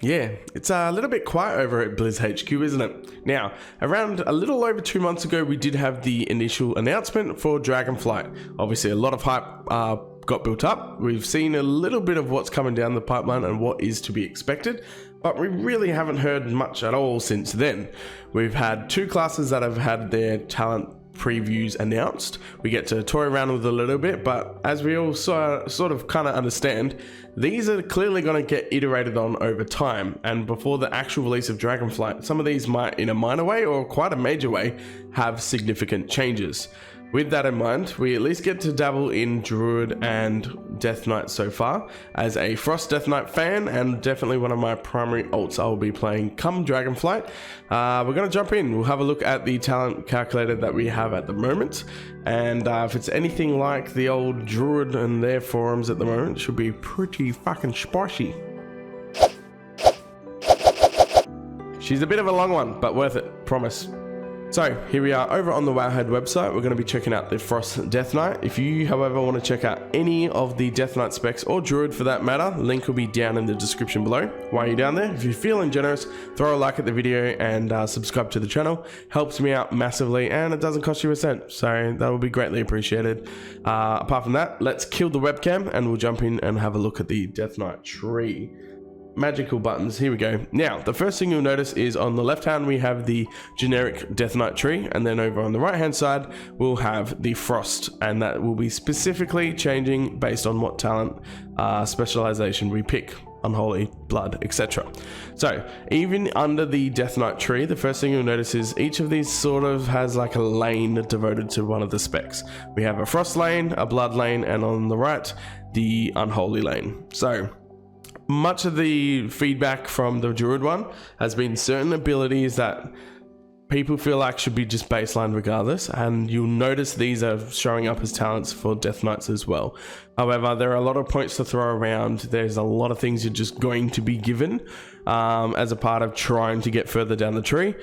Yeah, it's a little bit quiet over at Blizz HQ, isn't it? Now, around a little over 2 months ago, we did have the initial announcement for Dragonflight. Obviously, a lot of hype got built up. We've seen a little bit of what's coming down the pipeline and what is to be expected, but we really haven't heard much at all since then. We've had 2 classes that have had their talent previews announced. We get to toy around with a little bit, but as we all sort of kind of understand, these are clearly going to get iterated on over time, and before the actual release of Dragonflight, some of these might, in a minor way or quite a major way, have significant changes. With that in mind, we at least get to dabble in Druid and Death Knight so far. As a Frost Death Knight fan, and definitely one of my primary ults I will be playing come Dragonflight, we're going to jump in. We'll have a look at the talent calculator that we have at the moment, and if it's anything like the old Druid and their forums at the moment, it should be pretty fucking spicy. She's a bit of a long one, but worth it, promise. So here we are over on the Wowhead website. We're going to be checking out the Frost Death Knight. If you, however, want to check out any of the Death Knight specs, or Druid for that matter, the link will be down in the description below. While you're down there, if you're feeling generous, throw a like at the video and subscribe to the channel. Helps me out massively, and it doesn't cost you a cent, so that will be greatly appreciated. Apart from that, let's kill the webcam and we'll jump in and have a look at the Death Knight tree. Magical buttons, here we go. Now, the first thing you'll notice is on the left hand we have the generic Death Knight tree, and then over on the right hand side we'll have the Frost, and that will be specifically changing based on what talent specialization we pick, Unholy, Blood, etc. So even under the Death Knight tree, the first thing you'll notice is each of these sort of has like a lane devoted to one of the specs. We have a Frost lane, a Blood lane, and on the right the Unholy lane. So much of the feedback from the Druid one has been certain abilities that people feel like should be just baseline regardless, and you'll notice these are showing up as talents for Death Knights as well. However, there are a lot of points to throw around. There's a lot of things you're just going to be given as a part of trying to get further down the tree.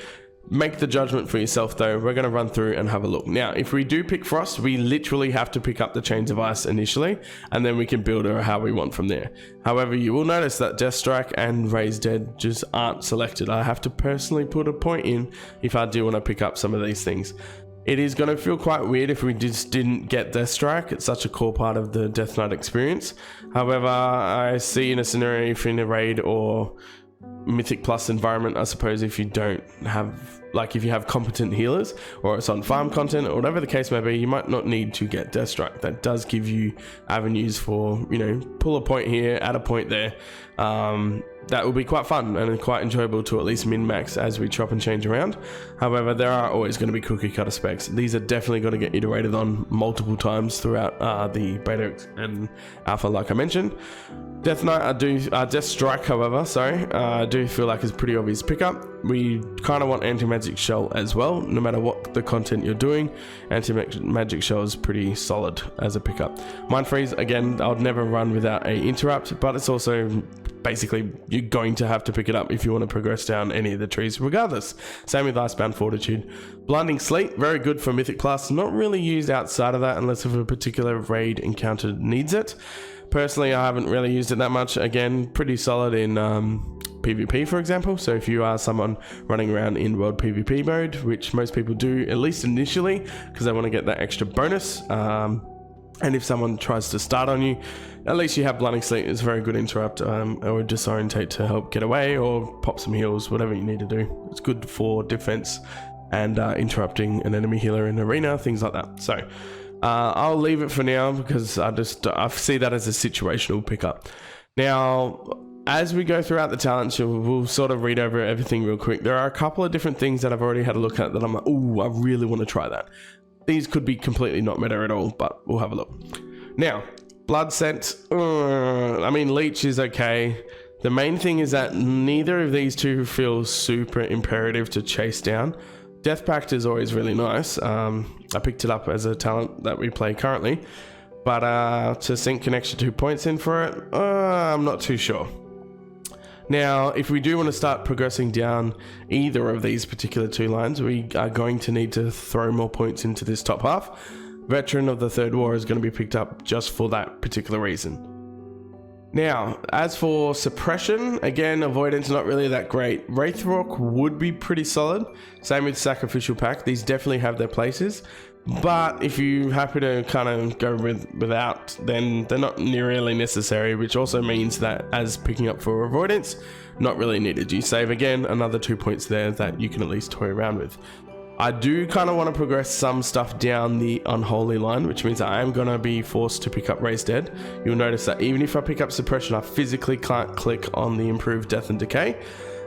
Make the judgment for yourself though. We're going to run through and have a look. Now, if we do pick Frost, we literally have to pick up the Chains of Ice initially, and then we can build her how we want from there. However, you will notice that Death Strike and Raise Dead just aren't selected. I have to personally put a point in if I do want to pick up some of these things. It is going to feel quite weird if we just didn't get Death Strike. It's such a core part of the Death Knight experience. However, I see in a scenario if in a raid or Mythic Plus environment, I suppose, if you don't have, like, if you have competent healers or it's on farm content or whatever the case may be, you might not need to get Death Strike. That does give you avenues for, you know, pull a point here, add a point there. That will be quite fun and quite enjoyable to at least min-max as we chop and change around. However, there are always going to be cookie cutter specs. These are definitely going to get iterated on multiple times throughout the beta and alpha, like I mentioned. Death Knight, Death Strike, however, I do feel like it's pretty obvious pickup. We kind of want Anti-Magic Shell as well, no matter what the content you're doing. Anti-Magic Shell is pretty solid as a pickup. Mind Freeze, again, I would never run without a interrupt, but it's also basically you're going to have to pick it up if you want to progress down any of the trees regardless. Same with Icebound Fortitude. Blinding Sleet, very good for Mythic Plus, not really used outside of that unless if a particular raid encounter needs it. Personally, I haven't really used it that much. Again, pretty solid in PvP, for example. So if you are someone running around in world PvP mode, which most people do, at least initially, because they want to get that extra bonus. And if someone tries to start on you, at least you have Blinding Sleet. It's a very good interrupt, or Disorientate to help get away, or pop some heals, whatever you need to do. It's good for defense and interrupting an enemy healer in arena, things like that. So I'll leave it for now because I see that as a situational pickup. Now, as we go throughout the talents, we'll sort of read over everything real quick. There are a couple of different things that I've already had a look at that I'm like, ooh, I really want to try that. These could be completely not meta at all, but we'll have a look. Now, Blood Scent, I mean, Leech is okay. The main thing is that neither of these two feel super imperative to chase down. Death Pact is always really nice. I picked it up as a talent that we play currently, but to sync an extra 2 points in for it, I'm not too sure. Now, if we do want to start progressing down either of these particular two lines, we are going to need to throw more points into this top half. Veteran of the Third War is going to be picked up just for that particular reason. Now, as for suppression, again, avoidance not really that great. Wraithrock would be pretty solid. Same with Sacrificial Pack. These definitely have their places. But if you happy to kind of go without, then they're not really necessary, which also means that as picking up for avoidance, not really needed. You save again another 2 points there that you can at least toy around with. I do kind of want to progress some stuff down the Unholy line, which means I am going to be forced to pick up Raise Dead. You'll notice that even if I pick up Suppression, I physically can't click on the Improved Death and Decay.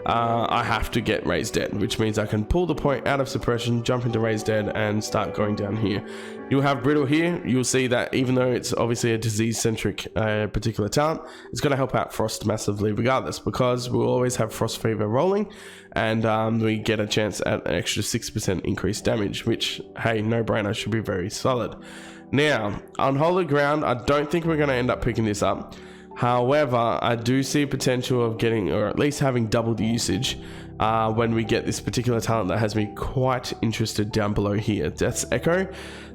I have to get Raise Dead, which means I can pull the point out of Suppression, jump into Raise Dead, and start going down here. You'll have Brittle here. You'll see that even though it's obviously a disease-centric particular talent, it's going to help out Frost massively regardless, because we'll always have Frost Fever rolling, and we get a chance at an extra 6% increased damage, which, hey, no-brainer, should be very solid. Now, Unholy Ground, I don't think we're going to end up picking this up. However, I do see potential of getting, or at least having double the usage when we get this particular talent that has me quite interested down below here. Death's Echo.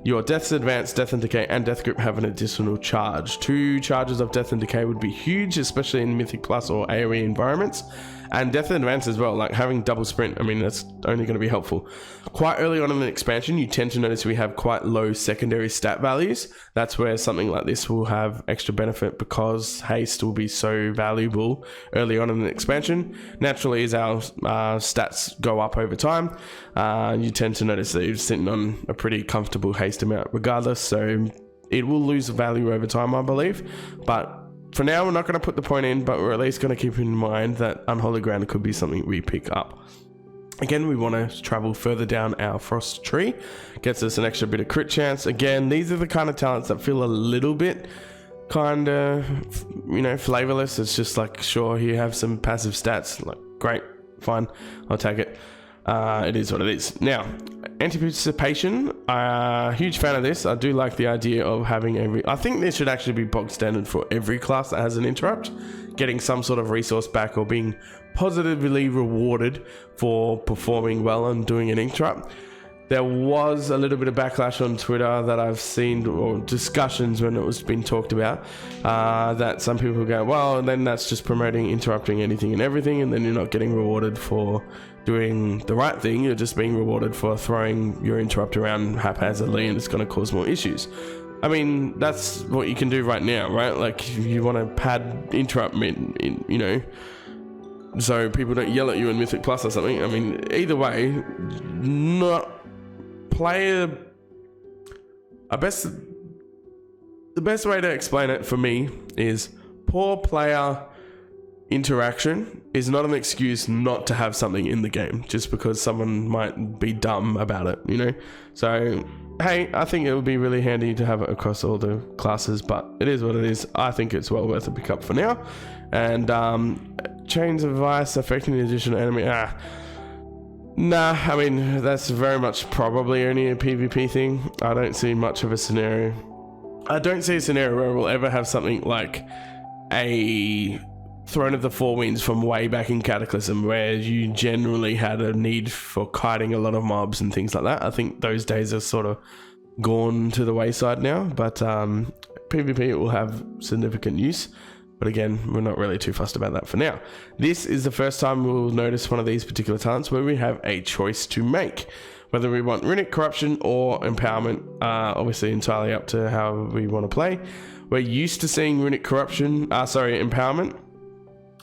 Your Death's Advance, Death and Decay, and Death Grip have an additional charge. 2 charges of Death and Decay would be huge, especially in Mythic Plus or AoE environments. And Death Advance as well, like having double sprint, I mean, that's only going to be helpful. Quite early on in the expansion, you tend to notice we have quite low secondary stat values. That's where something like this will have extra benefit, because haste will be so valuable early on in the expansion. Naturally, as our stats go up over time, you tend to notice that you're sitting on a pretty comfortable haste amount regardless, so it will lose value over time, I believe. But for now, we're not going to put the point in, but we're at least going to keep in mind that Unholy Ground could be something we pick up. Again, we want to travel further down our Frost tree. Gets us an extra bit of crit chance. Again, these are the kind of talents that feel a little bit kind of, you know, flavorless. It's just like, sure, you have some passive stats. Like, great, fine, I'll take it. It is what it is. Now, Anticipation, huge fan of this. I do like the idea of having I think this should actually be bog standard for every class that has an interrupt. Getting some sort of resource back or being positively rewarded for performing well and doing an interrupt. There was a little bit of backlash on Twitter that I've seen, or discussions when it was being talked about, that some people go, well, then that's just promoting interrupting anything and everything, and then you're not getting rewarded for doing the right thing. You're just being rewarded for throwing your interrupt around haphazardly, and it's going to cause more issues. I mean, that's what you can do right now, right? Like, you want to pad interrupt in, you know, so people don't yell at you in Mythic Plus or something. I mean, either way, not player. The best way to explain it for me is poor player interaction is not an excuse not to have something in the game just because someone might be dumb about it, you know? So, hey, I think it would be really handy to have it across all the classes, but it is what it is. I think it's well worth a pick up for now. And Chains of Vice affecting the additional enemy. Nah, I mean, that's very much probably only a PvP thing. I don't see much of a scenario. I don't see a scenario where we'll ever have something like a Throne of the Four Winds from way back in Cataclysm, where you generally had a need for kiting a lot of mobs and things like that. I think those days are sort of gone to the wayside now, but PvP it will have significant use. But again, we're not really too fussed about that for now. This is the first time we'll notice one of these particular talents where we have a choice to make. Whether we want Runic Corruption or Empowerment, obviously entirely up to how we want to play. We're used to seeing Runic Corruption, Empowerment.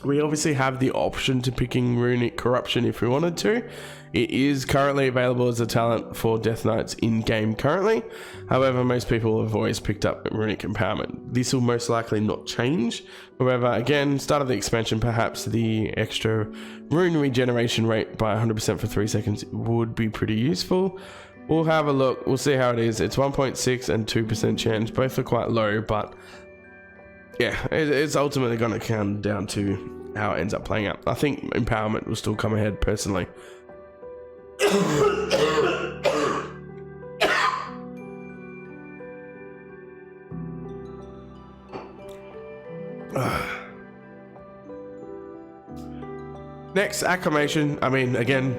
We obviously have the option to picking Runic Corruption if we wanted to. It is currently available as a talent for Death Knights in-game currently. However, most people have always picked up Runic Empowerment. This will most likely not change. However, again, start of the expansion, perhaps the extra rune regeneration rate by 100% for 3 seconds would be pretty useful. We'll have a look. We'll see how it is. It's 1.6 and 2% chance. Both are quite low, but yeah, it's ultimately going to come down to how it ends up playing out. I think Empowerment will still come ahead personally. Next, Acclamation. I mean, again,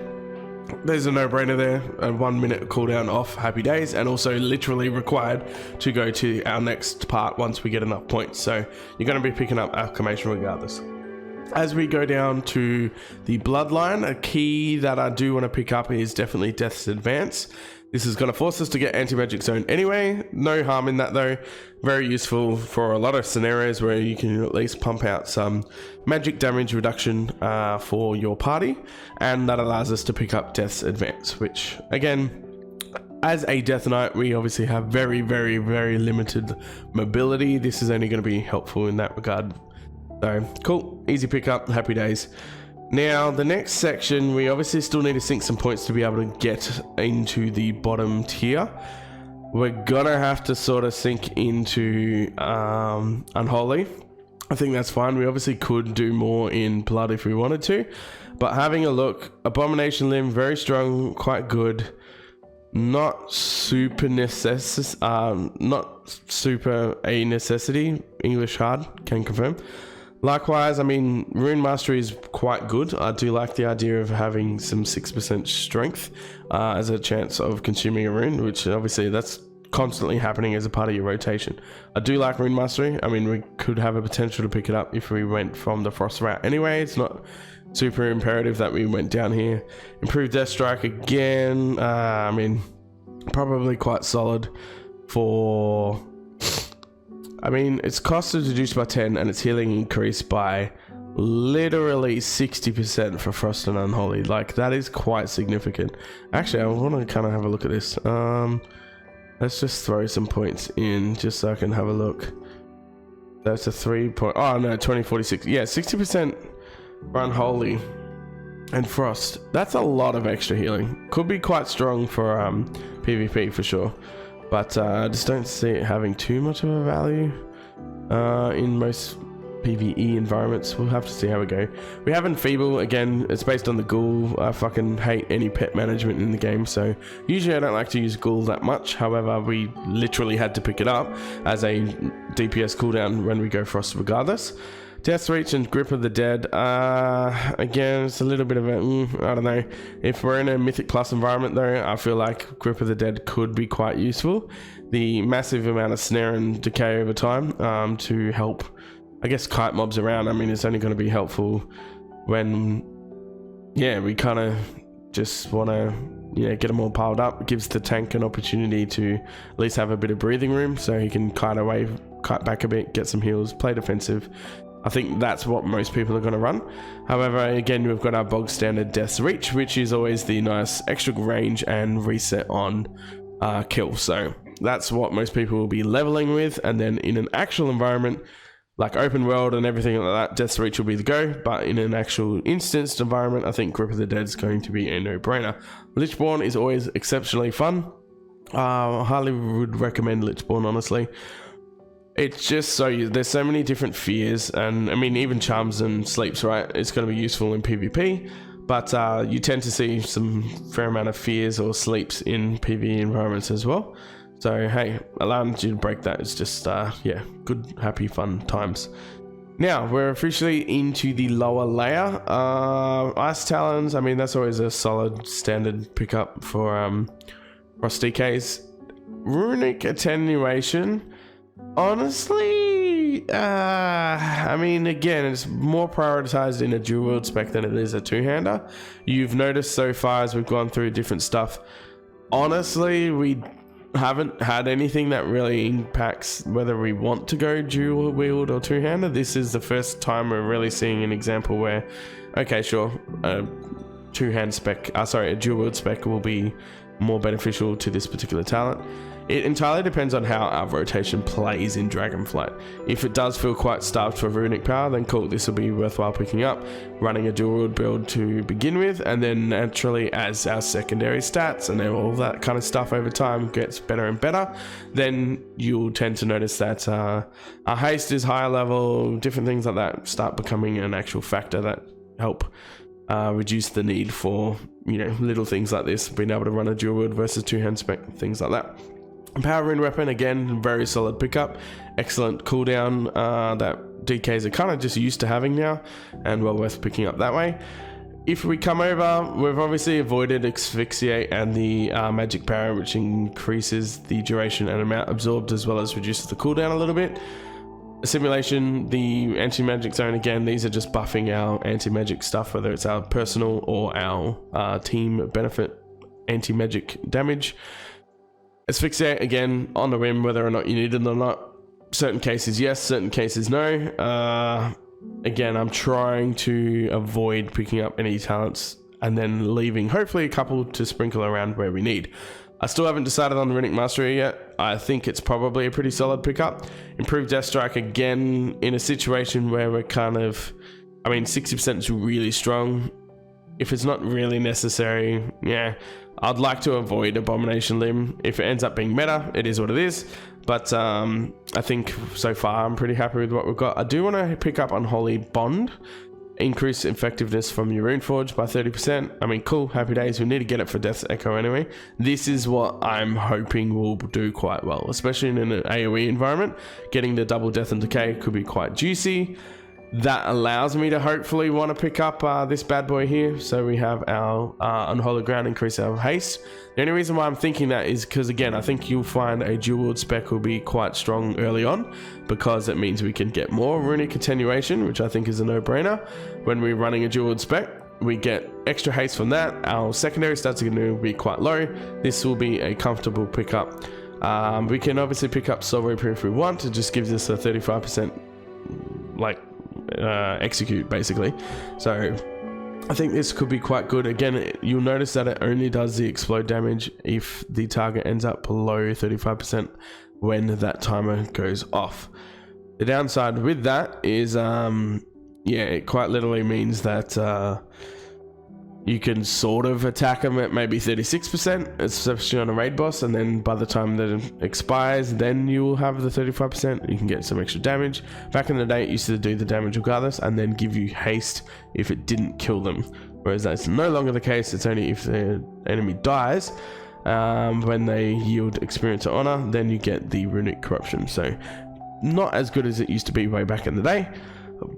there's a no-brainer there. A 1 minute cooldown off, happy days, and also literally required to go to our next part once we get enough points. So you're going to be picking up acclamation regardless. As we go down to the bloodline, a key that I do want to pick up is definitely Death's Advance. This is going to force us to get anti-magic zone anyway. No harm in that though. Very useful for a lot of scenarios where you can at least pump out some magic damage reduction for your party, and that allows us to pick up Death's Advance, which again, as a Death Knight, we obviously have very limited mobility. This is only going to be helpful in that regard. So cool, easy pickup, happy days. Now the next section, we obviously still need to sink some points to be able to get into the bottom tier. We're gonna have to sort of sink into Unholy. I think that's fine. We obviously could do more in Blood if we wanted to, but having a look, Abomination Limb, very strong, quite good. Not super a necessity. English hard, can confirm. Likewise, I mean, Rune Mastery is quite good. I do like the idea of having some 6% strength as a chance of consuming a rune, which obviously that's constantly happening as a part of your rotation. I do like Rune Mastery. I mean, we could have a potential to pick it up if we went from the Frost route anyway. It's not super imperative that we went down here. Improved Death Strike again. I mean, probably quite solid for... I mean, its cost is reduced by 10 and its healing increased by literally 60% for Frost and Unholy. Like, that is quite significant. Actually, I want to kind of have a look at this. Let's just throw some points in just so I can have a look. That's a 3 point... Oh, no, 2046. Yeah, 60% for Unholy and Frost. That's a lot of extra healing. Could be quite strong for PvP for sure. But I just don't see it having too much of a value in most PvE environments. We'll have to see how we go. We have Enfeeble, again, it's based on the Ghoul. I fucking hate any pet management in the game, so usually I don't like to use Ghoul that much. However, we literally had to pick it up as a DPS cooldown when we go Frost regardless. Death's Reach and Grip of the Dead, again, it's a little bit of a, I don't know. If we're in a Mythic Plus environment though, I feel like Grip of the Dead could be quite useful. The massive amount of snare and decay over time to help, I guess, kite mobs around. I mean, it's only going to be helpful when, yeah, we kind of just want to, you know, get them all piled up. It gives the tank an opportunity to at least have a bit of breathing room so he can kite away, kite back a bit, get some heals, play defensive. I think that's what most people are going to run. However, again, we've got our bog standard Death's Reach, which is always the nice extra range and reset on kill. So that's what most people will be leveling with. And then in an actual environment, like open world and everything like that, Death's Reach will be the go. But in an actual instanced environment, I think Grip of the Dead is going to be a no-brainer. Lichborn is always exceptionally fun. I highly would recommend Lichborn, honestly. It's just so, there's so many different fears, and I mean, even charms and sleeps, right? It's going to be useful in PvP, but you tend to see some fair amount of fears or sleeps in PvE environments as well. So hey, allowing you to break that is just, yeah, good, happy, fun times. Now, we're officially into the lower layer. Ice Talons, I mean, that's always a solid standard pickup for Frost DKs. Runic Attenuation, honestly, I mean, again, it's more prioritized in a dual wield spec than it is a two-hander. You've noticed so far as we've gone through different stuff, honestly, we haven't had anything that really impacts whether we want to go dual wield or two-hander. This is the first time we're really seeing an example where, okay, sure, a two-hand spec, sorry, a dual wield spec will be more beneficial to this particular talent. It entirely depends on how our rotation plays in Dragonflight. If it does feel quite starved for runic power, then cool, this will be worthwhile picking up, running a dual wield build to begin with, and then naturally as our secondary stats and all that kind of stuff over time gets better and better, then you'll tend to notice that our haste is higher level, different things like that start becoming an actual factor that help reduce the need for, you know, little things like this, being able to run a dual wield versus two-hand spec, things like that. Power Rune Weapon, again, very solid pickup, excellent cooldown that DKs are kind of just used to having now, and well worth picking up that way. If we come over, we've obviously avoided Asphyxiate and the Magic Barrier, which increases the duration and amount absorbed as well as reduces the cooldown a little bit. Simulation, the Anti-Magic Zone, again, these are just buffing our anti-magic stuff, whether it's our personal or our team benefit anti-magic damage. Asphyxiate, again, on the whim, whether or not you need it or not. Certain cases yes, certain cases no. Again, I'm trying to avoid picking up any talents and then leaving hopefully a couple to sprinkle around where we need. I still haven't decided on the Runic Mastery yet. I think it's probably a pretty solid pickup. Improved Death Strike, again, in a situation where we're kind of, I mean, 60% is really strong. If it's not really necessary, yeah, I'd like to avoid Abomination Limb. If it ends up being meta, it is what it is. But I think so far I'm pretty happy with what we've got. I do want to pick up Unholy Bond. Increase effectiveness from your Runeforge by 30%. I mean, cool, happy days. We need to get it for Death's Echo anyway. This is what I'm hoping will do quite well, especially in an AoE environment. Getting the double Death and Decay could be quite juicy. That allows me to hopefully want to pick up this bad boy here. So we have our Unholy Ground, increase our haste. The only reason why I'm thinking that is because, again, I think you'll find a dual wield spec will be quite strong early on, because it means we can get more Runic Attenuation, which I think is a no-brainer. When we're running a dual wield spec, we get extra haste from that. Our secondary stats are going to be quite low. This will be a comfortable pickup. We can obviously pick up Soul Reaper if we want. It just gives us a 35% like execute basically. So I think this could be quite good. Again, you'll notice that it only does the explode damage if the target ends up below 35% when that timer goes off. The downside with that is yeah, it quite literally means that you can sort of attack them at maybe 36%, especially on a raid boss, and then by the time that it expires, then you will have the 35%. You can get some extra damage. Back in the day, it used to do the damage regardless and then give you haste if it didn't kill them, whereas that's no longer the case. It's only if the enemy dies. When they yield experience or honor, then you get the Runic Corruption. So not as good as it used to be way back in the day,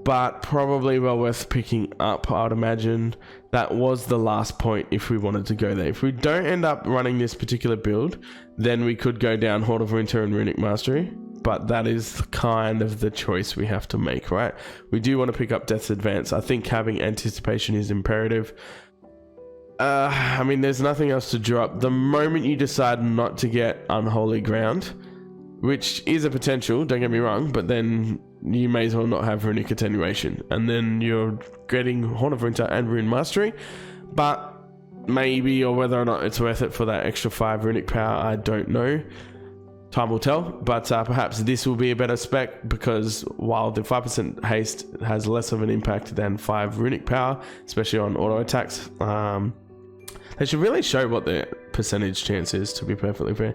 but probably well worth picking up. I'd imagine that was the last point if we wanted to go there. If we don't end up running this particular build, then we could go down Horde of Winter and Runic Mastery, but that is kind of the choice we have to make, right? We do want to pick up Death's Advance. I think having Anticipation is imperative. I mean, there's nothing else to drop. The moment you decide not to get Unholy Ground, which is a potential, don't get me wrong, but then you may as well not have Runic Attenuation, and then you're getting Horn of Winter and Rune Mastery. But maybe, or whether or not it's worth it for that extra 5 Runic Power, I don't know. Time will tell, but perhaps this will be a better spec, because while the 5% haste has less of an impact than 5 Runic Power, especially on auto attacks, they should really show what the percentage chance is, to be perfectly fair.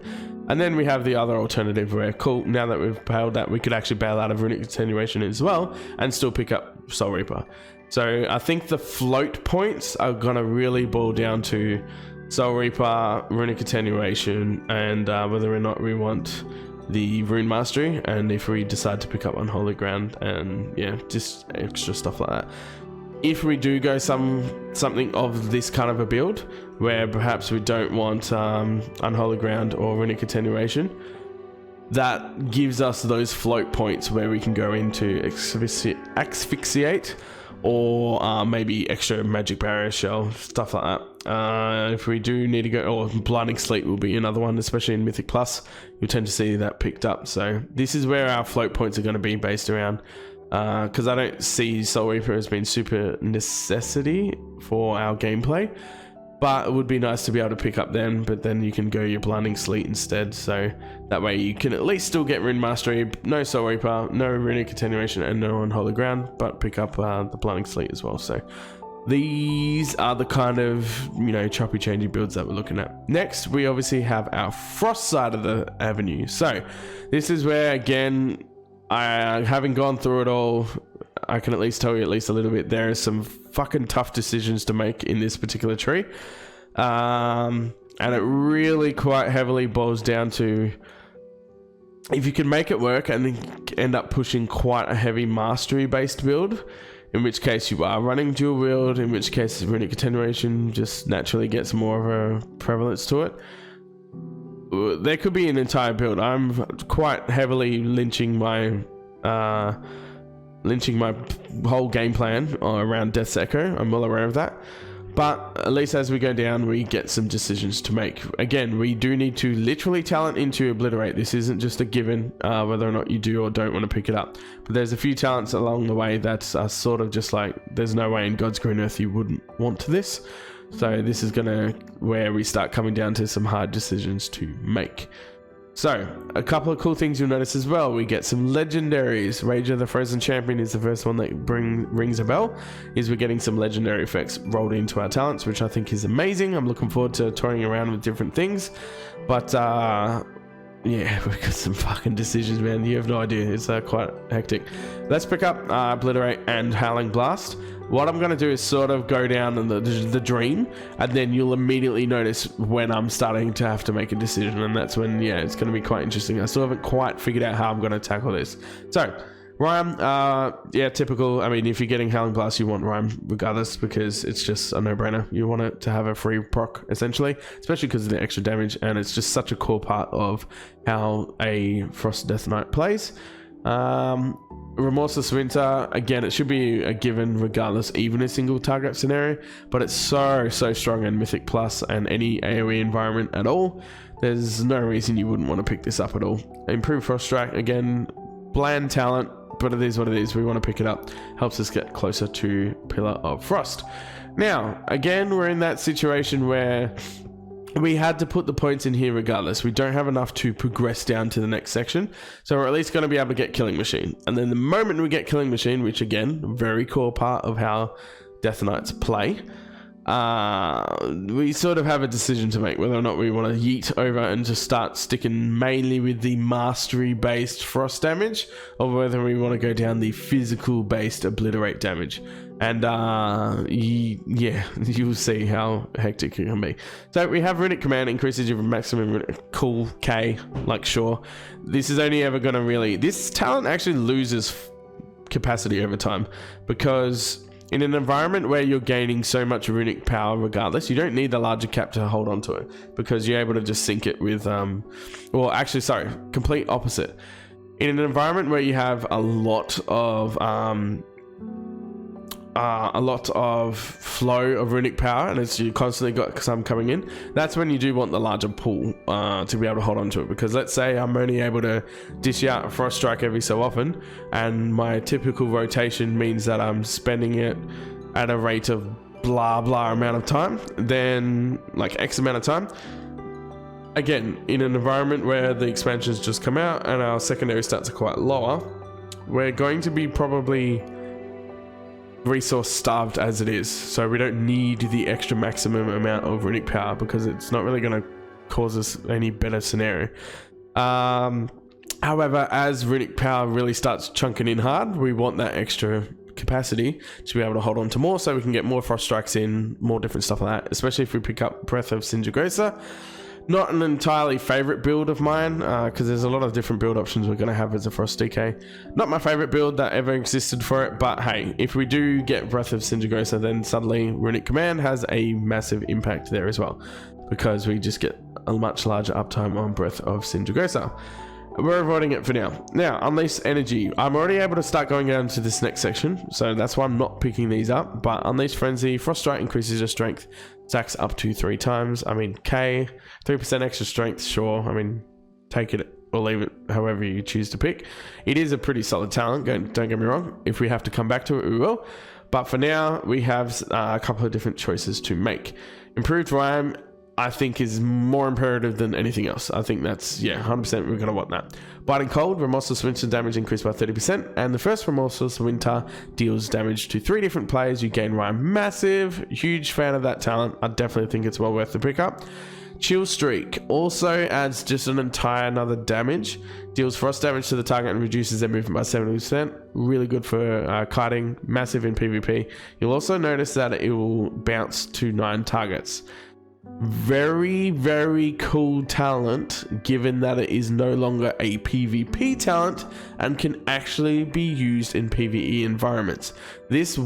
And then we have the other alternative where, cool, now that we've bailed that, we could actually bail out of Runic Attenuation as well and still pick up Soul Reaper. So I think the float points are going to really boil down to Soul Reaper, Runic Attenuation, and whether or not we want the Rune Mastery, and if we decide to pick up Unholy Ground, and yeah, just extra stuff like that. If we do go something of this kind of a build, where perhaps we don't want Unholy Ground or Runic Attenuation, that gives us those float points where we can go into Asphyxiate, or maybe extra Magic Barrier Shell, stuff like that. If we do need to go, or Blinding Sleep will be another one, especially in Mythic Plus, you'll tend to see that picked up. So this is where our float points are going to be based around. Because I don't see Soul Reaper as being super necessity for our gameplay, but it would be nice to be able to pick up then, but then you can go your Blinding Sleet instead, so that way you can at least still get Rune Mastery, no Soul Reaper, no Runic Attenuation, and no Unholy Ground, but pick up the Blinding Sleet as well. So these are the kind of, you know, choppy changey builds that we're looking at. Next, we obviously have our Frost side of the avenue. So this is where, again, I haven't gone through it all. I can at least tell you at least a little bit. There are some fucking tough decisions to make in this particular tree. And it really quite heavily boils down to, if you can make it work and then end up pushing quite a heavy mastery based build, in which case you are running dual wield, in which case runic attenuation just naturally gets more of a prevalence to it. There could be an entire build. I'm quite heavily lynching my whole game plan around Death's Echo. I'm well aware of that. But at least as we go down, we get some decisions to make. Again, we do need to literally talent into Obliterate. This isn't just a given, whether or not you do or don't want to pick it up. But there's a few talents along the way that are sort of just like, there's no way in God's green earth you wouldn't want this. So this is where we start coming down to some hard decisions to make. So, a couple of cool things you'll notice as well. We get some legendaries. Rage of the Frozen Champion is the first one that rings a bell. We're getting some legendary effects rolled into our talents, which I think is amazing. I'm looking forward to toying around with different things. But, yeah, we've got some fucking decisions, man. You have no idea. It's quite hectic. Let's pick up Obliterate and Howling Blast. What I'm going to do is sort of go down the dream, and then you'll immediately notice when I'm starting to have to make a decision, and that's when, yeah, it's going to be quite interesting. I still haven't quite figured out how I'm going to tackle this. So, Rhyme, yeah, typical. I mean, if you're getting Howling Blast, you want Rhyme regardless, because it's just a no-brainer. You want it to have a free proc, essentially, especially because of the extra damage, and it's just such a core part of how a Frost Death Knight plays. Remorseless Winter, again, it should be a given regardless, even a single target scenario, but it's so strong in Mythic Plus and any AoE environment at all. There's no reason you wouldn't want to pick this up at all. Improved Frost Strike, again, bland talent, but it is what it is. We want to pick it up. Helps us get closer to Pillar of Frost. Now, again, we're in that situation where we had to put the points in here regardless. We don't have enough to progress down to the next section, so we're at least going to be able to get Killing Machine. And then the moment we get Killing Machine, which again, very core part of how Death Knights play, we sort of have a decision to make whether or not we want to yeet over and just start sticking mainly with the mastery based frost damage, or whether we want to go down the physical based obliterate damage. And yeah, you'll see how hectic it can be. So we have Runic Command, increases your maximum runic, cool, K, like sure. This is only ever going to really, this talent actually loses capacity over time, because in an environment where you're gaining so much runic power regardless, you don't need the larger cap to hold on to it, because you're able to just sync it with, well actually, sorry, complete opposite. In an environment where you have a lot of flow of runic power, and it's you constantly got some coming in, that's when you do want the larger pool to be able to hold on to it. Because let's say I'm only able to dish out a Frost Strike every so often, and my typical rotation means that I'm spending it at a rate of blah blah amount of time, then like X amount of time. Again, in an environment where the expansions just come out and our secondary stats are quite lower, we're going to be probably resource starved as it is, so we don't need the extra maximum amount of runic power, because it's not really going to cause us any better scenario. However, as runic power really starts chunking in hard, we want that extra capacity to be able to hold on to more, so we can get more frost strikes in, more different stuff like that, especially if we pick up Breath of Sindragosa. Not an entirely favorite build of mine, because there's a lot of different build options we're going to have as a Frost DK. Not my favorite build that ever existed for it, but hey, if we do get Breath of Sindragosa, then suddenly Runic Command has a massive impact there as well, because we just get a much larger uptime on Breath of Sindragosa. We're avoiding it for now. Now, Unleash Energy. I'm already able to start going down to this next section, so that's why I'm not picking these up. But Unleash Frenzy, Frost Strike increases your strength, stacks up to 3 times. I mean, K, 3% extra strength, sure. I mean, take it or leave it, however you choose to pick. It is a pretty solid talent, don't get me wrong. If we have to come back to it, we will. But for now, we have a couple of different choices to make. Improved Rhyme, I think, is more imperative than anything else. I think that's, yeah, 100% we're going to want that. Biting Cold, Remorseless Winter damage increased by 30%, and the first Remorseless Winter deals damage to 3 different players. You gain Rhyme massive. Huge fan of that talent. I definitely think it's well worth the pickup. Chill Streak also adds just an entire another damage. Deals frost damage to the target and reduces their movement by 70%. Really good for kiting. Massive in PvP. You'll also notice that it will bounce to 9 targets. Very, very cool talent, given that it is no longer a PvP talent and can actually be used in PvE environments. This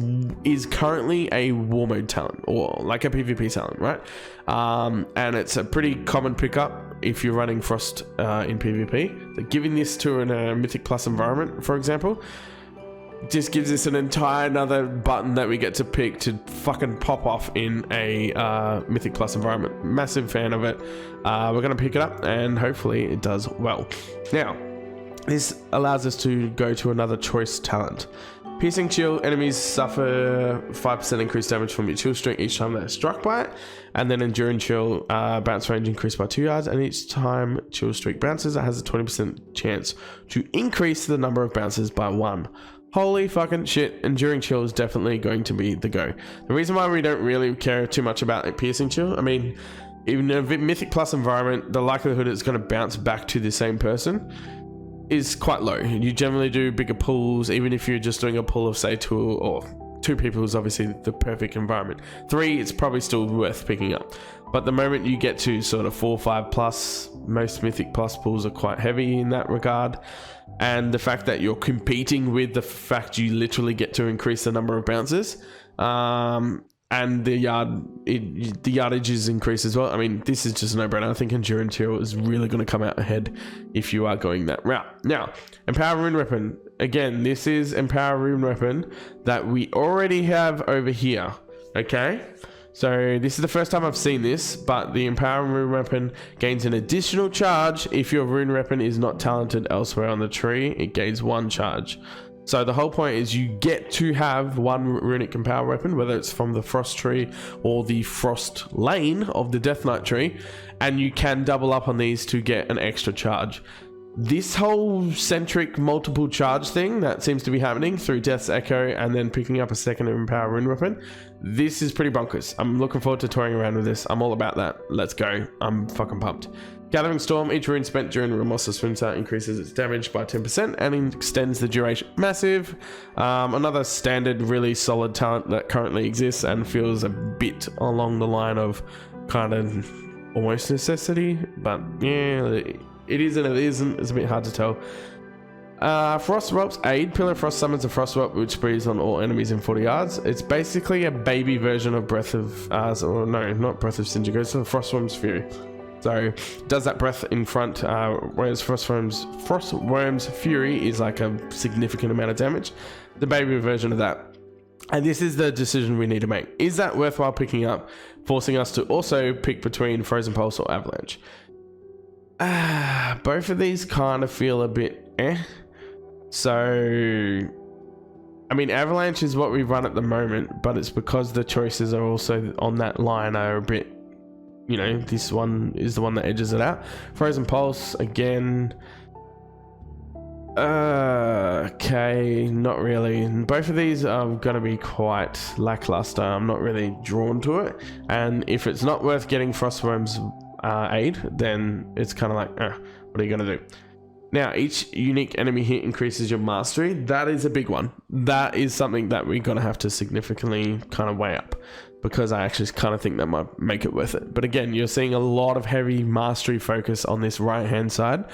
is currently a war mode talent, or like a PvP talent, right? And it's a pretty common pickup if you're running Frost in PvP. So giving this to a Mythic Plus environment, for example, just gives us an entire another button that we get to pick to fucking pop off in a Mythic Plus environment. Massive fan of it. We're going to pick it up and hopefully it does well. Now, this allows us to go to another choice talent. Piercing Chill, enemies suffer 5% increased damage from your chill streak each time they're struck by it. And then Enduring Chill, bounce range increased by 2 yards, and each time chill streak bounces, it has a 20% chance to increase the number of bounces by 1. Holy fucking shit, Enduring Chill is definitely going to be the go. The reason why we don't really care too much about a Piercing Chill, I mean, even in a Mythic Plus environment, the likelihood it's going to bounce back to the same person is quite low. You generally do bigger pulls, even if you're just doing a pull of say 2 people is obviously the perfect environment. 3, it's probably still worth picking up. But the moment you get to sort of 4, 5 plus, most Mythic Plus pulls are quite heavy in that regard. And the fact that you're competing with the fact you literally get to increase the number of bounces, and the yardage is increased as well. I mean, this is just a no-brainer. I think Enduring Chill is really going to come out ahead if you are going that route. Now, Empower Rune Weapon. Again, this is Empower Rune Weapon that we already have over here. Okay? So this is the first time I've seen this, but the Empower Rune Weapon gains an additional charge if your rune weapon is not talented elsewhere on the tree. It gains 1 charge. So the whole point is you get to have 1 runic Empower weapon, whether it's from the Frost tree or the Frost lane of the Death Knight tree, and you can double up on these to get an extra charge. This whole centric multiple charge thing that seems to be happening through Death's Echo and then picking up a second Empower Rune Weapon, this is pretty bonkers. I'm looking forward to toying around with this. I'm all about that. Let's go. I'm fucking pumped. Gathering Storm, each rune spent during Ramos's swim start increases its damage by 10% and extends the duration. Massive. Another standard, really solid talent that currently exists and feels a bit along the line of kind of almost necessity, but yeah, it is and it isn't. It's a bit hard to tell. Frost Whelp's Aid. Pillar of Frost summons a Frost Whelp which breathes on all enemies in 40 yards. It's basically a baby version of Breath of... or no, not Breath of Sinja. It goes to the Frostworm's Fury. So, does that breath in front, whereas Frostworm's Fury is like a significant amount of damage. The baby version of that. And this is the decision we need to make. Is that worthwhile picking up, forcing us to also pick between Frozen Pulse or Avalanche? Both of these kind of feel a bit So, I mean, Avalanche is what we run at the moment, but it's because the choices are also on that line are a bit, you know, this one is the one that edges it out. Frozen Pulse, again, okay, not really. Both of these are going to be quite lackluster. I'm not really drawn to it. And if it's not worth getting Frostworm's aid, then it's kind of like, what are you going to do? Now, each unique enemy hit increases your mastery. That is a big one. That is something that we're going to have to significantly kind of weigh up, because I actually kind of think that might make it worth it. But again, you're seeing a lot of heavy mastery focus on this right hand side,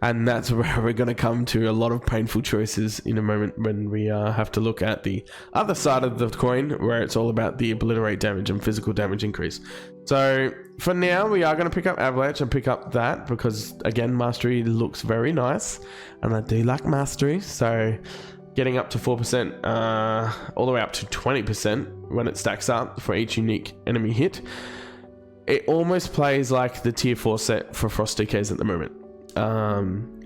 and that's where we're going to come to a lot of painful choices in a moment when we have to look at the other side of the coin, where it's all about the obliterate damage and physical damage increase. So for now, we are going to pick up Avalanche and pick up that, because again, mastery looks very nice and I do like mastery. So getting up to 4%, all the way up to 20% when it stacks up for each unique enemy hit. It almost plays like the tier 4 set for Frost DKs at the moment,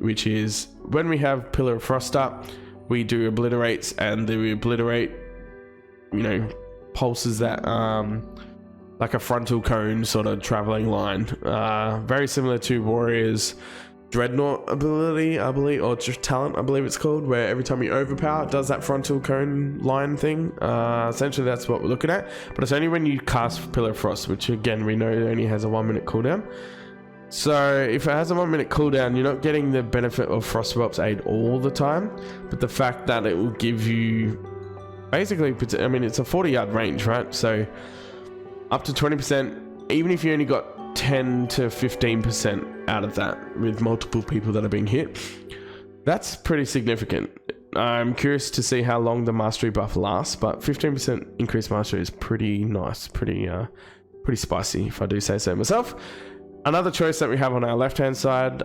which is when we have Pillar of Frost up, we do obliterates, and the obliterate, you know, pulses that like a frontal cone sort of traveling line, very similar to Warrior's Dreadnought ability, I believe, or just talent, I believe it's called, where every time you overpower, it does that frontal cone line thing. Essentially, that's what we're looking at, but it's only when you cast Pillar of Frost, which again, we know it only has a 1 minute cooldown. So if it has a 1 minute cooldown, you're not getting the benefit of Frost Whelp's aid all the time, but the fact that it will give you, basically, I mean, it's a 40 yard range, right? So up to 20% even if you only got 10 to 15% out of that with multiple people that are being hit, that's pretty significant. I'm curious to see how long the mastery buff lasts, but 15% increased mastery is pretty nice, pretty spicy, if I do say so myself. Another choice that we have on our left-hand side,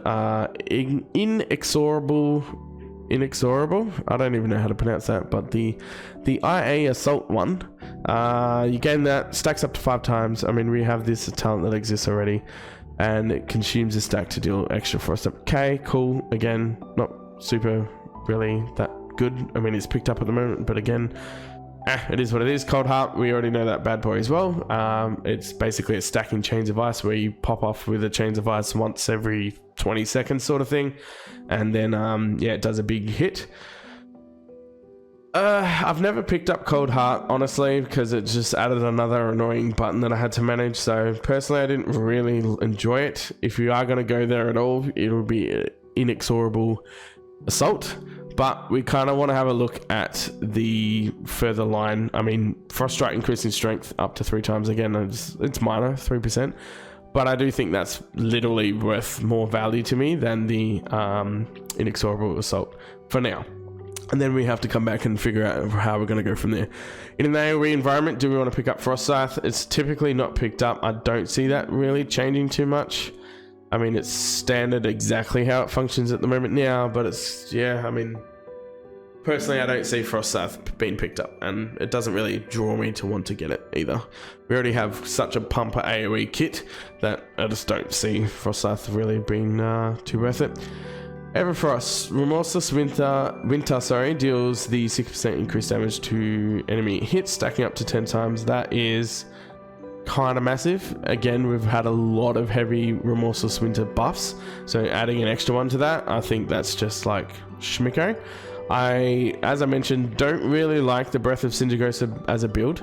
inexorable. I don't even know how to pronounce that, but the IA Assault one, you gain that, stacks up to 5 times. I mean, we have this talent that exists already, and it consumes a stack to deal extra frost. Okay, cool. Again, not super really that good. I mean, it's picked up at the moment, but again, it is what it is. Cold Heart, we already know that bad boy as well. It's basically a stacking chains of ice where you pop off with a chains of ice once every 20 seconds sort of thing, and then yeah, it does a big hit. I've never picked up Cold Heart, honestly, because it just added another annoying button that I had to manage. So personally, I didn't really enjoy it. If you are going to go there at all, it'll be Inexorable Assault. But we kind of want to have a look at the further line. I mean, Frost Strike increasing strength up to 3 times. Again, it's minor, 3%. But I do think that's literally worth more value to me than the Inexorable Assault for now. And then we have to come back and figure out how we're going to go from there. In an AoE environment, do we want to pick up Frost Scythe? It's typically not picked up. I don't see that really changing too much. I mean, it's standard exactly how it functions at the moment now, but it's, yeah, I mean, personally, I don't see Frost Scythe being picked up, and it doesn't really draw me to want to get it either. We already have such a pumper AoE kit that I just don't see Frost Scythe really being too worth it. Everfrost, Remorseless Winter, deals the 6% increased damage to enemy hits, stacking up to 10 times. That is kind of massive. Again, we've had a lot of heavy Remorseless Winter buffs, so adding an extra one to that, I think that's just like schmicko. As I mentioned, don't really like the Breath of Sindragosa as a build.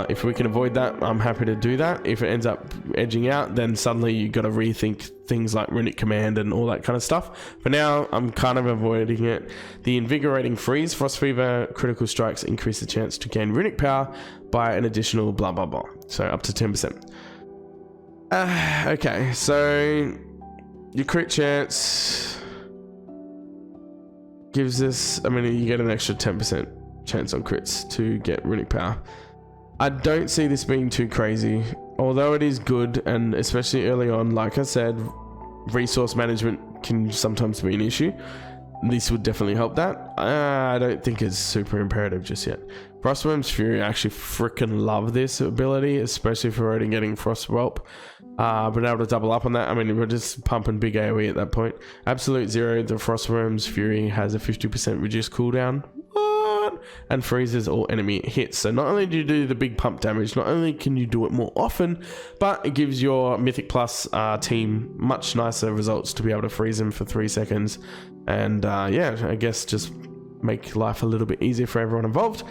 If we can avoid that, I'm happy to do that. If it ends up edging out, then suddenly you got to rethink things like Runic Command and all that kind of stuff. For now, I'm kind of avoiding it. The Invigorating Freeze, Frost Fever, critical strikes increase the chance to gain Runic power by an additional blah blah blah. So up to 10%. Okay, so your crit chance gives us, I mean, you get an extra 10% chance on crits to get Runic power. I don't see this being too crazy, although it is good, and especially early on, like I said, resource management can sometimes be an issue. This would definitely help that. I don't think it's super imperative just yet. Frostworm's Fury, I actually freaking love this ability, especially if we're already getting Frost Whelp. Been able to double up on that. I mean, we're just pumping big AoE at that point. Absolute Zero, the Frostworm's Fury has a 50% reduced cooldown. And freezes all enemy hits. So not only do you do the big pump damage, not only can you do it more often, but it gives your Mythic Plus team much nicer results to be able to freeze them for 3 seconds. And yeah, I guess just make life a little bit easier for everyone involved.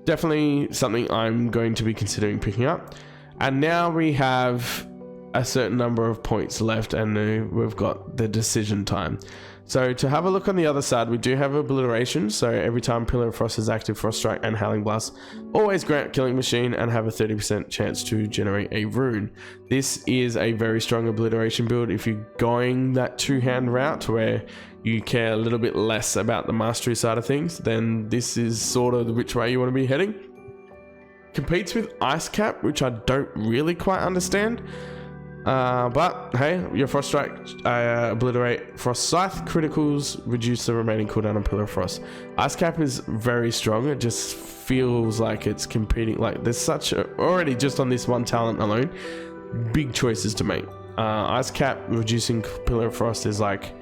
Definitely something I'm going to be considering picking up. And now we have a certain number of points left, and we've got the decision time. So to have a look on the other side, we do have Obliteration. So every time Pillar of Frost is active, Frost Strike and Howling Blast always grant Killing Machine and have a 30% chance to generate a rune. This is a very strong Obliteration build. If you're going that 2-hand route where you care a little bit less about the mastery side of things, then this is sort of which way you want to be heading. Competes with Ice Cap, which I don't really quite understand. But hey, your Frost Strike, Obliterate, Frost Scythe criticals reduce the remaining cooldown on Pillar of Frost. Ice Cap is very strong. It just feels like it's competing. Like there's such a, already just on this one talent alone, big choices to make. Ice Cap reducing Pillar of Frost is like,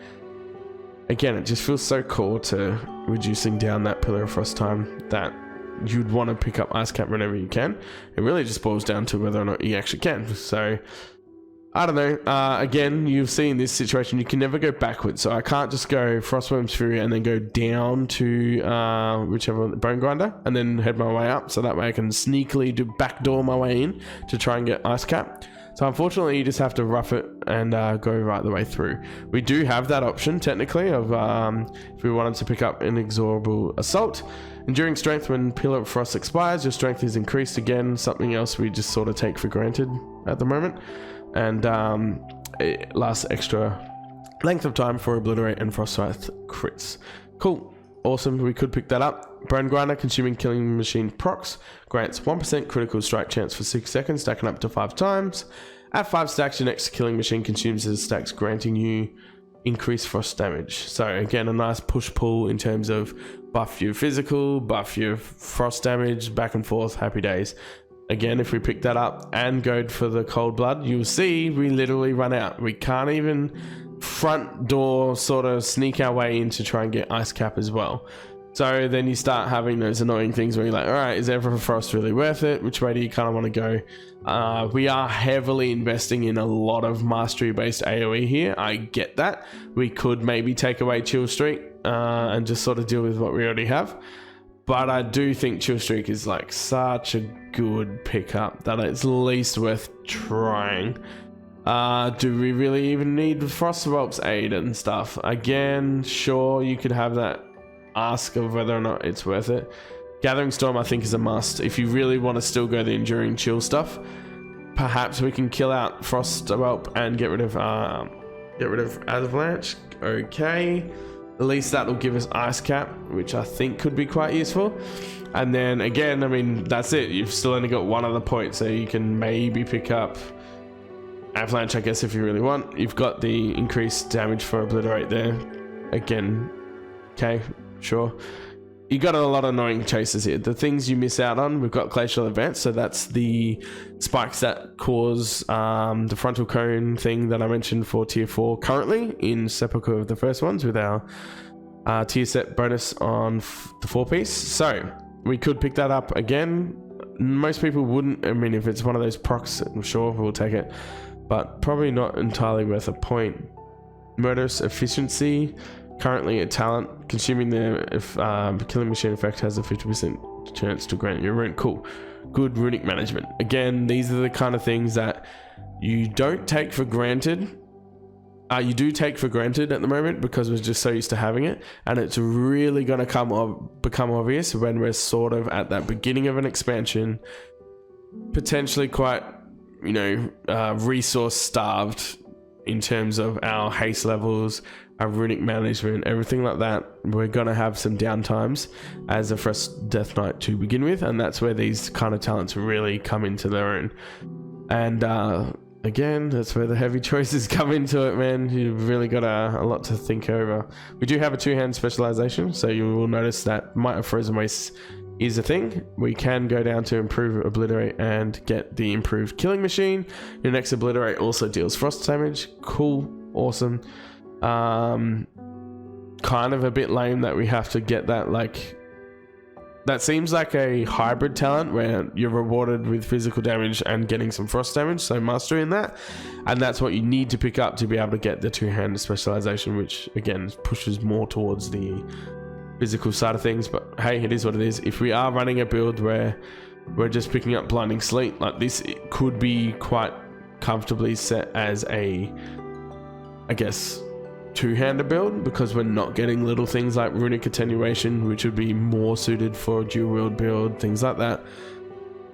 again, it just feels so cool to reducing down that Pillar of Frost time that you'd want to pick up Ice Cap whenever you can. It really just boils down to whether or not you actually can. So I don't know. Again, you've seen this situation. You can never go backwards. So I can't just go Frostworm's Fury and then go down to whichever Bone Grinder and then head my way up. So that way I can sneakily backdoor my way in to try and get Ice Cap. So unfortunately, you just have to rough it and go right the way through. We do have that option, technically, of if we wanted to pick up Inexorable Assault. Enduring Strength, when Pillar of Frost expires, your strength is increased again, something else we just sort of take for granted at the moment. And it lasts extra length of time for Obliterate and Frostbite crits. Cool. Awesome, we could pick that up. Bone Grinder, consuming Killing Machine procs, grants 1% critical strike chance for 6 seconds, stacking up to 5 times. At 5 stacks, your next Killing Machine consumes as stacks, granting you increased frost damage. So again, a nice push-pull in terms of buff your physical, buff your frost damage, back and forth, happy days. Again, if we pick that up and go for the Cold Blood, you'll see we literally run out. We can't even front door sort of sneak our way in to try and get Ice Cap as well. So then you start having those annoying things where you're like, all right, is Everfrost really worth it? Which way do you kind of want to go? We are heavily investing in a lot of mastery based AoE here. I get that. We could maybe take away Chill Streak and just sort of deal with what we already have. But I do think Chill Streak is like such a good pickup that it's least worth trying. Do we really even need Frostwalk's aid and stuff? Again, sure, you could have that ask of whether or not it's worth it. Gathering Storm, I think, is a must. If you really want to still go the Enduring Chill stuff, perhaps we can kill out Frostwalk and get rid of Avalanche. Okay. At least that will give us Ice Cap, which I think could be quite useful. And then again, I mean, that's it. You've still only got one other point, so you can maybe pick up Avalanche, I guess, if you really want. You've got the increased damage for Obliterate there. Again, okay, sure. You got a lot of annoying chases here. The things you miss out on, we've got Glacial Advance, so that's the spikes that cause the frontal cone thing that I mentioned for tier 4 currently in Sepulchre of the first ones with our tier set bonus on the 4-piece. So we could pick that up again. Most people wouldn't. I mean, if it's one of those procs, I'm sure we'll take it, but probably not entirely worth a point. Murderous Efficiency, currently a talent, consuming the Killing Machine effect has a 50% chance to grant you a rune. Cool. Good runic management. Again, these are the kind of things that you don't take for granted. You do take for granted at the moment because we're just so used to having it, and it's really going to become obvious when we're sort of at that beginning of an expansion, potentially quite, you know, resource starved in terms of our haste levels, our runic management, everything like that. We're gonna have some downtimes as a Frost Death Knight to begin with, and that's where these kind of talents really come into their own. And again, that's where the heavy choices come into it, man. You've really got a lot to think over. We do have a 2-hand specialization, so you will notice that Might of Frozen Waste is a thing. We can go down to improve Obliterate and get the improved Killing Machine. Your next Obliterate also deals frost damage. Cool, awesome. Kind of a bit lame that we have to get that, like, that seems like a hybrid talent where you're rewarded with physical damage and getting some frost damage, so mastering that, and that's what you need to pick up to be able to get the 2-hand specialization, which again pushes more towards the physical side of things. But hey, it is what it is. If we are running a build where we're just picking up Blinding Sleet like this, it could be quite comfortably set as a, I guess, 2-hander build, because we're not getting little things like Runic Attenuation, which would be more suited for a dual wield build, things like that.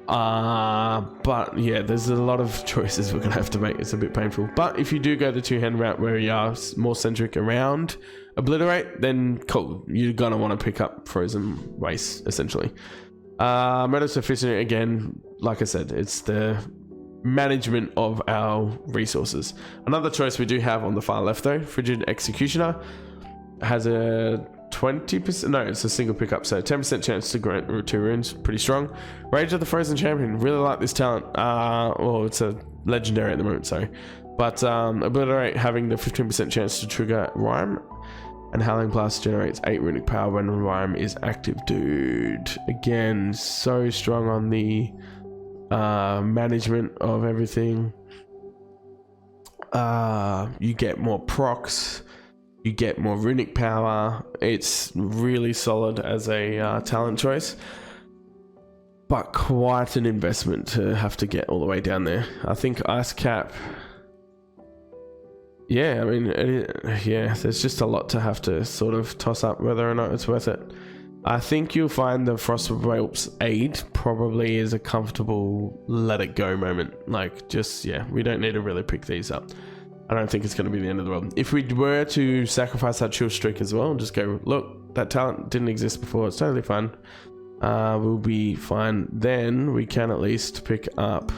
But yeah, there's a lot of choices we're gonna have to make. It's a bit painful. But if you do go the 2-hand route where you are more centric around Obliterate, then cool, you're gonna want to pick up Frozen Waste essentially. Murderous Efficiency, again, like I said, it's the management of our resources. Another choice we do have on the far left though, Frigid Executioner, has a 20%, no, it's a single pickup, so 10% chance to grant 2 runes, pretty strong. Rage of the Frozen Champion, really like this talent. Well, it's a legendary at the moment, sorry, but Obliterate having the 15% chance to trigger Rhyme, and Howling Blast generates 8 runic power when Rhyme is active. Dude, again, so strong on the management of everything. You get more procs, you get more runic power. It's really solid as a talent choice. but quite an investment to have to get all the way down there. I think ice cap, yeah, I mean, yeah, there's just a lot to have to sort of toss up whether or not it's worth it. I think you'll find the Frostwhelp's aid probably is a comfortable let it go moment. Like, just, yeah, we don't need to really pick these up. I don't think it's going to be the end of the world. If we were to sacrifice that chill streak as well, and just go, look, that talent didn't exist before, it's totally fine. We'll be fine. Then we can at least pick up.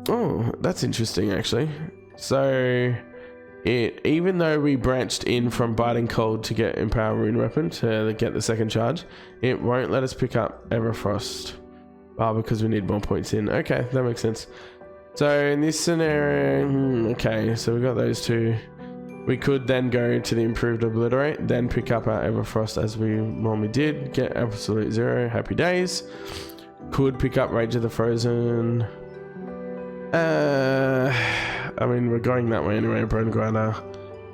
Oh, that's interesting actually. So even though we branched in from Biting Cold to get Empower Rune Weapon to get the second charge, it won't let us pick up Everfrost. Because we need more points in. Okay, that makes sense. So in this scenario, okay, so we got those two. We could then go to the improved Obliterate, then pick up our Everfrost as we normally did, get Absolute Zero, happy days. Could pick up Rage of the Frozen. I mean, we're going that way anyway, Bone Grinder.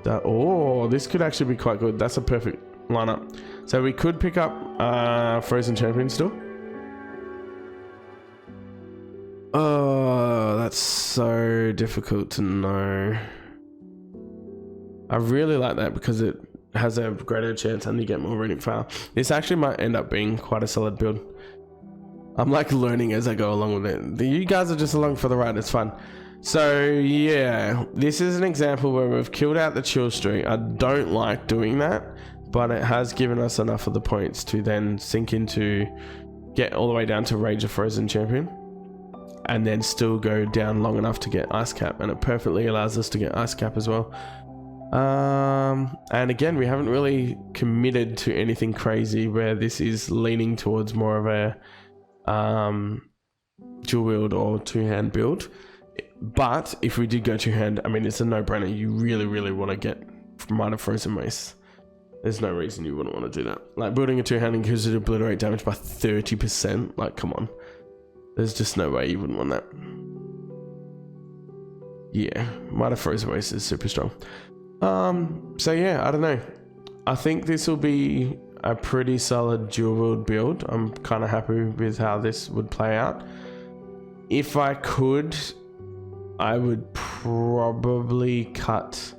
Oh, this could actually be quite good. That's a perfect lineup. So we could pick up Frozen Champion still. Oh, that's so difficult to know. I really like that because it has a greater chance and you get more runic fire. This actually might end up being quite a solid build. I'm like learning as I go along with it. You guys are just along for the ride, it's fun. So yeah, this is an example where we've killed out the chill streak. I don't like doing that, but it has given us enough of the points to then sink into, get all the way down to Rage of Frozen Champion. And then still go down long enough to get Ice Cap, and it perfectly allows us to get Ice Cap as well. And again, we haven't really committed to anything crazy where this is leaning towards more of a dual wield or two-hand build. But if we did go two-hand, I mean, it's a no-brainer. You really want to get Might of Frozen Mace. There's no reason you wouldn't want to do that. Like, building a two-hand increases the obliterate damage by 30%. Like, come on. There's just no way you wouldn't want that. Yeah, Might of Frozen Mace is super strong. So yeah, I don't know. I think this will be a pretty solid dual wield build. I'm kind of happy with how this would play out. If I could, I would probably cut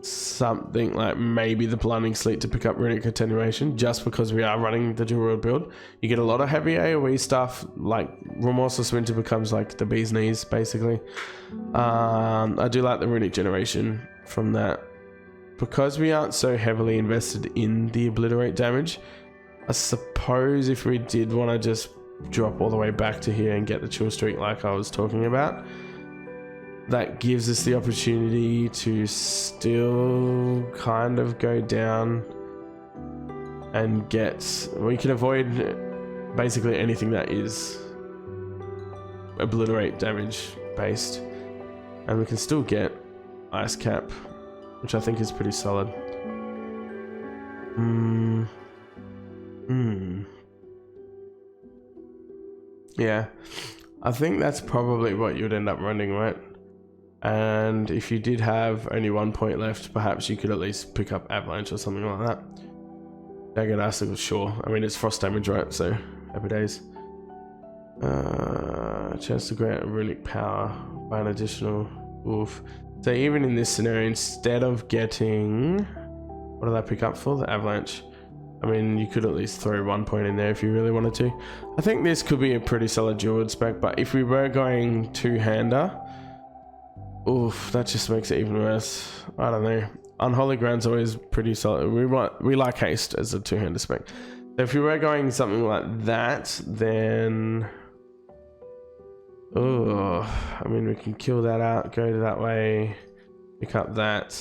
something like maybe the Blinding Sleet to pick up Runic Attenuation, just because we are running the dual wield build. You get a lot of heavy AoE stuff, like Remorseless Winter becomes like the bee's knees basically. I do like the Runic Generation from that. Because we aren't so heavily invested in the Obliterate damage, I suppose if we did want to just drop all the way back to here and get the chill streak like I was talking about, that gives us the opportunity to still kind of go down and get, we can avoid basically anything that is Obliterate damage based, and we can still get Ice Cap, which I think is pretty solid. Yeah, I think that's probably what you'd end up running, right? And if you did have only 1 point left, perhaps you could at least pick up Avalanche or something like that. Jagged Icicle, sure. I mean, it's frost damage, right? So, happy days. Chance to grant a runic power by an additional wolf. So even in this scenario, instead of getting, what did I pick up for? The Avalanche. I mean, you could at least throw 1 point in there if you really wanted to. I think this could be a pretty solid dual spec, but if we were going two-hander, oof, that just makes it even worse. I don't know. Unholy Ground's always pretty solid. We like haste as a two-hander spec. So if we were going something like that, then oh, I mean, we can kill that out, go to that way, pick up that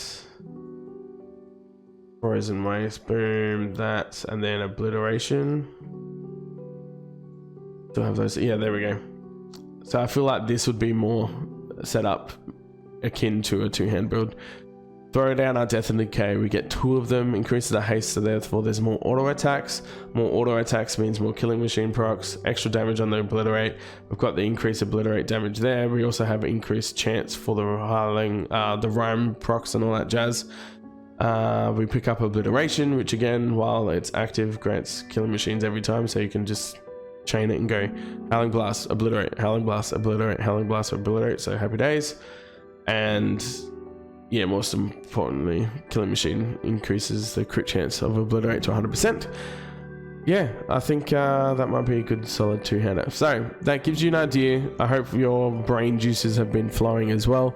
Frozen Waste, boom, that, and then Obliteration. Still have those, yeah, there we go. So I feel like this would be more set up akin to a two-hand build. Throw down our Death and Decay, we get 2 of them, increases our haste, so therefore there's more auto attacks. More auto attacks means more killing machine procs, extra damage on the Obliterate. We've got the increased Obliterate damage there. We also have increased chance for the Rhyme procs and all that jazz. We pick up Obliteration, which again, while it's active, grants killing machines every time, so you can just chain it and go Howling Blast, Obliterate, Howling Blast, Obliterate, Howling Blast, Obliterate, so happy days. And yeah, most importantly, killing machine increases the crit chance of Obliterate to 100%. Yeah, I think that might be a good solid two-hander. So that gives you an idea. I hope your brain juices have been flowing as well.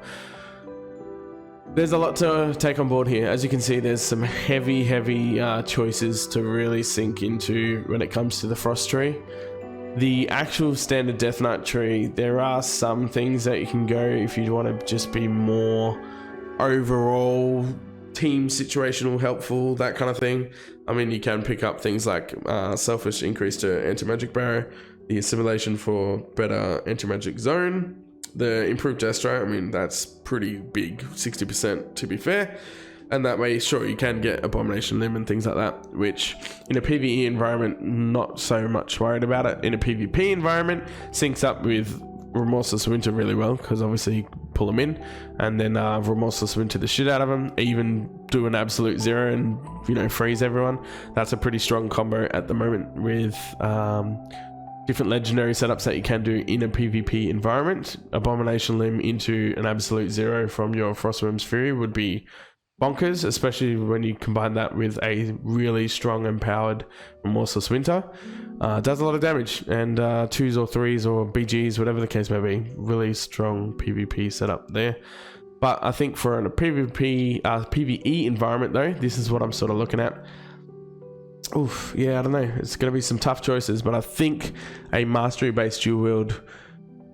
There's a lot to take on board here. As you can see, there's some heavy choices to really sink into when it comes to the Frost tree. The actual standard Death Knight tree, there are some things that you can go if you want to just be more overall team situational, helpful, that kind of thing. I mean, you can pick up things like selfish increase to anti-magic barrier, the assimilation for better anti-magic zone, the improved destro. I mean, that's pretty big, 60% to be fair. And that way, sure, you can get Abomination Limb and things like that, which in a PvE environment, not so much worried about it. In a PvP environment, syncs up with Remorseless Winter really well, because obviously you pull them in, and then Remorseless Winter the shit out of them, even do an absolute zero and, you know, freeze everyone. That's a pretty strong combo at the moment with different legendary setups that you can do in a PvP environment. Abomination Limb into an absolute zero from your Frostworm's Fury would be bonkers, especially when you combine that with a really strong empowered Remorseless Winter. Does a lot of damage, and 2s or 3s or BGs, whatever the case may be, really strong PvP setup there. But I think for a PvE environment though, this is what I'm sort of looking at. Oof, yeah, I don't know. It's going to be some tough choices, but I think a mastery based dual wield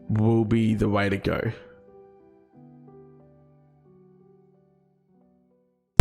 will be the way to go.